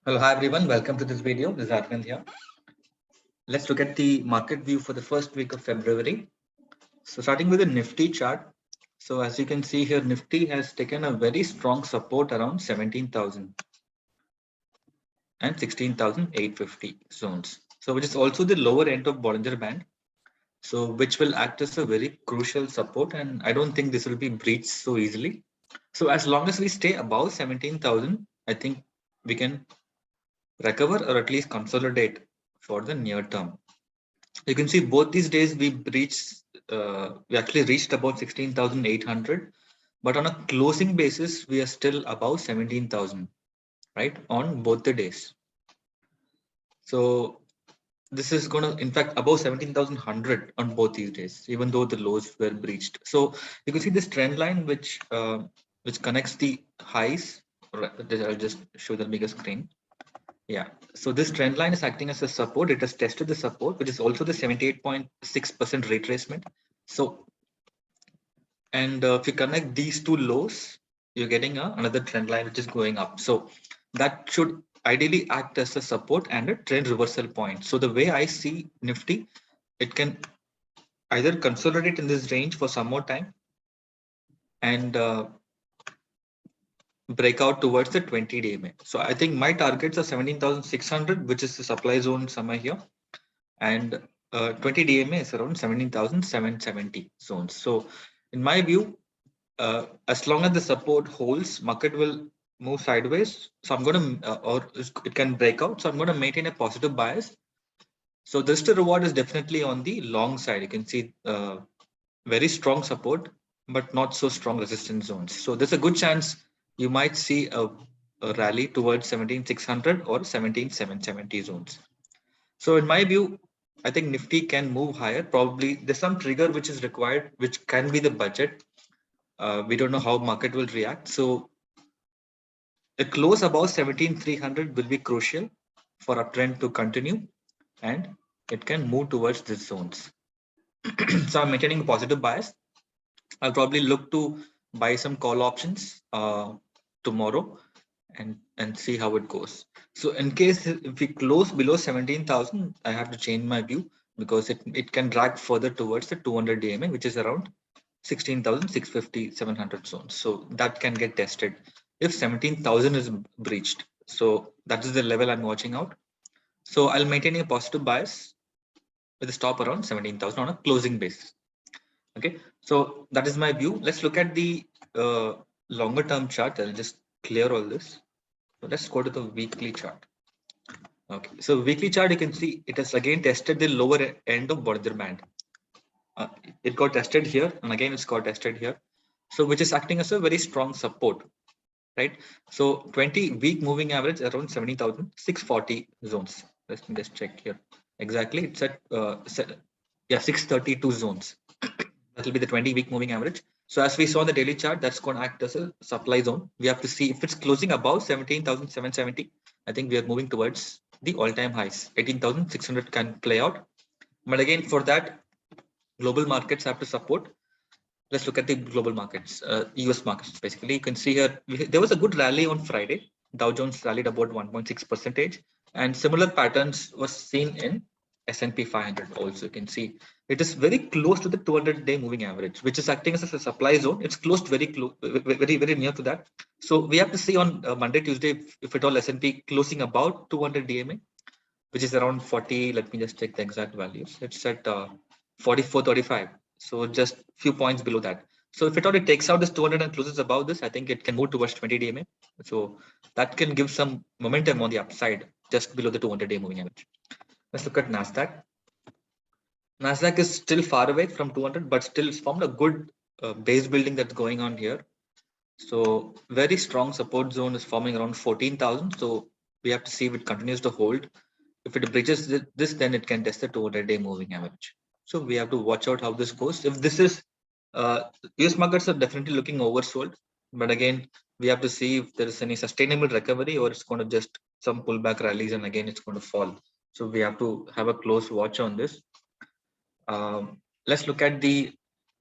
Hello, hi everyone. Welcome to this video. This is Arvind here. Let's look at the market view for the first week of February. So starting with the Nifty chart. So as you can see here, Nifty has taken a very strong support around 17,000 and 16,850 zones. So which is also the lower end of Bollinger Band. So which will act as a very crucial support, and I don't think this will be breached so easily. So as long as we stay above 17,000, I think we can recover or at least consolidate for the near term. You can see both these days we actually reached about 16,800, but on a closing basis we are still above 17,000, right, on both the days. So this is going to, in fact, above 17,100 on both these days, even though the lows were breached. So you can see this trend line which connects the highs. I'll just show the bigger screen. Yeah, so this trend line is acting as a support. It has tested the support, which is also the 78.6% retracement. So, and if you connect these two lows, you're getting another trend line which is going up. So that should ideally act as a support and a trend reversal point. So the way I see Nifty, it can either consolidate in this range for some more time and break out towards the 20-day EMA. So I think my targets are 17,600, which is the supply zone somewhere here, and 20 DMA is around 17,770 zones. So in my view, as long as the support holds, market will move sideways. So I'm going to, or it can break out. So I'm going to maintain a positive bias. So the risk to reward is definitely on the long side. You can see very strong support, but not so strong resistance zones. So there's a good chance you might see a rally towards 17,600 or 17,770 zones. So in my view, I think Nifty can move higher. Probably there's some trigger which is required, which can be the budget. We don't know how market will react. So a close above 17,300 will be crucial for uptrend to continue, and it can move towards these zones. So I'm maintaining a positive bias. I'll probably look to buy some call options tomorrow and see how it goes. So in case if we close below 17,000, I have to change my view because it can drag further towards the 200 DMA, which is around 16,650, 700 zones. So that can get tested if 17,000 is breached. So that is the level I'm watching out. So I'll maintain a positive bias with a stop around 17,000 on a closing basis. Okay, so that is my view. Let's look at the longer term chart. I'll just clear all this. So let's go to the weekly chart. Okay, so weekly chart, you can see it has again tested the lower end of Bollinger Band. It got tested here, and again it's got tested here. So which is acting as a very strong support, right? So 20-week moving average around 70,640 zones. Let me just check here. Exactly, it's at 632 zones. That will be the 20-week moving average. So as we saw in the daily chart, that's going to act as a supply zone. We have to see if it's closing above 17,770. I think we are moving towards the all-time highs. 18,600 can play out. But again, for that, global markets have to support. Let's look at the global markets, US markets. Basically, you can see here, there was a good rally on Friday. Dow Jones rallied about 1.6%, and similar patterns was seen in S&P 500 also. You can see it is very close to the 200-day moving average, which is acting as a supply zone. It's closed very close, very near to that. So we have to see on Monday, Tuesday, if at all S&P closing about 200 DMA, which is around 40. Let me just check the exact values. It's at 44.35. So just few points below that. So if it already takes out this 200 and closes above this, I think it can move towards 20 DMA. So that can give some momentum on the upside just below the 200-day moving average. Let's look at Nasdaq. Nasdaq is still far away from 200, but still it's formed a good base building that's going on here. So very strong support zone is forming around 14,000. So we have to see if it continues to hold. If it breaches this, then it can test the 200-day moving average. So we have to watch out how this goes. If this is, US markets are definitely looking oversold, but again, we have to see if there is any sustainable recovery or it's going to just some pullback rallies and again it's going to fall. So we have to have a close watch on this. Let's look at the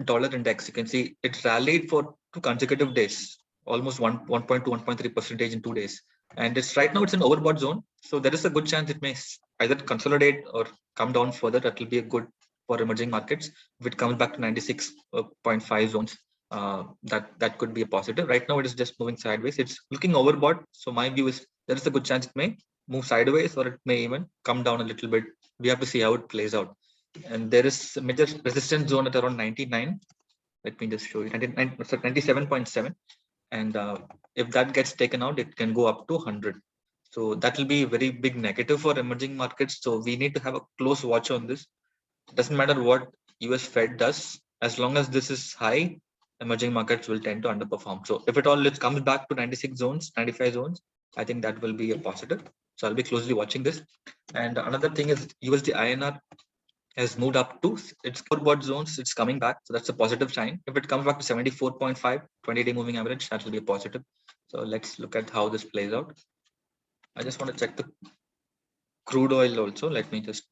dollar index. You can see it rallied for 2 consecutive days, almost 1.2, 1.3% in 2 days. and it's right now it's an overbought zone. So there is a good chance it may either consolidate or come down further. That will be a good for emerging markets. If it comes back to 96.5 zones, that could be a positive. Right now it is just moving sideways. It's looking overbought. So my view is there is a good chance it may move sideways or it may even come down a little bit. We have to see how it plays out. And there is a major resistance zone at around 99. Let me just show you 97.7. And if that gets taken out, it can go up to 100. So that will be very big negative for emerging markets. So we need to have a close watch on this. It doesn't matter what US Fed does, as long as this is high, emerging markets will tend to underperform. So if it all it comes back to 96 zones, 95 zones, I think that will be a positive. So I'll be closely watching this. And another thing is USD INR has moved up to its overbought zones. It's coming back. So that's a positive sign. If it comes back to 74.5, 20-day moving average, that will be a positive. So let's look at how this plays out. I just want to check the crude oil also. Let me just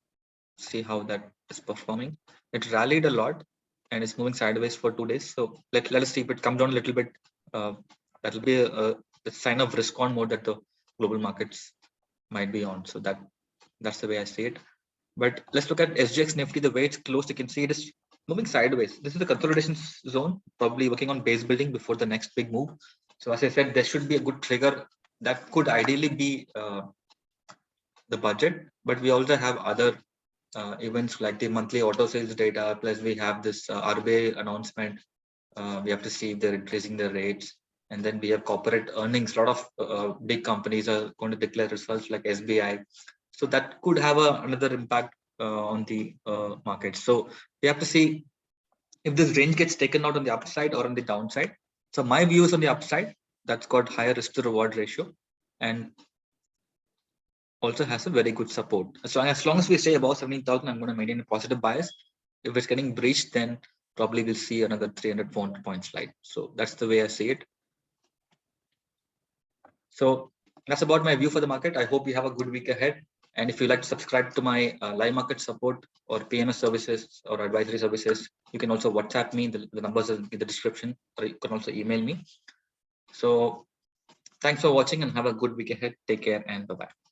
see how that is performing. It rallied a lot and it's moving sideways for 2 days. So let us see if it comes down a little bit. That will be a sign of risk on mode that the global markets might be on. So that's the way I see it. But let's look at SGX Nifty. The way it's closed, you can see it is moving sideways. This is the consolidation zone, probably working on base building before the next big move. So as I said, there should be a good trigger that could ideally be the budget, but we also have other events like the monthly auto sales data, plus we have this RBI announcement. We have to see if they're increasing their rates. And then we have corporate earnings. A lot of big companies are going to declare results like SBI. So that could have another impact on the market. So we have to see if this range gets taken out on the upside or on the downside. So my view is on the upside. That's got higher risk to reward ratio and also has a very good support. As long as we stay above 17,000, I'm going to maintain a positive bias. If it's getting breached, then probably we'll see another 300, 400 point slide. So that's the way I see it. So that's about my view for the market. I hope you have a good week ahead. And if you'd like to subscribe to my live market support or PMS services or advisory services, you can also WhatsApp me. The numbers are in the description, or you can also email me. So thanks for watching and have a good week ahead. Take care and bye-bye.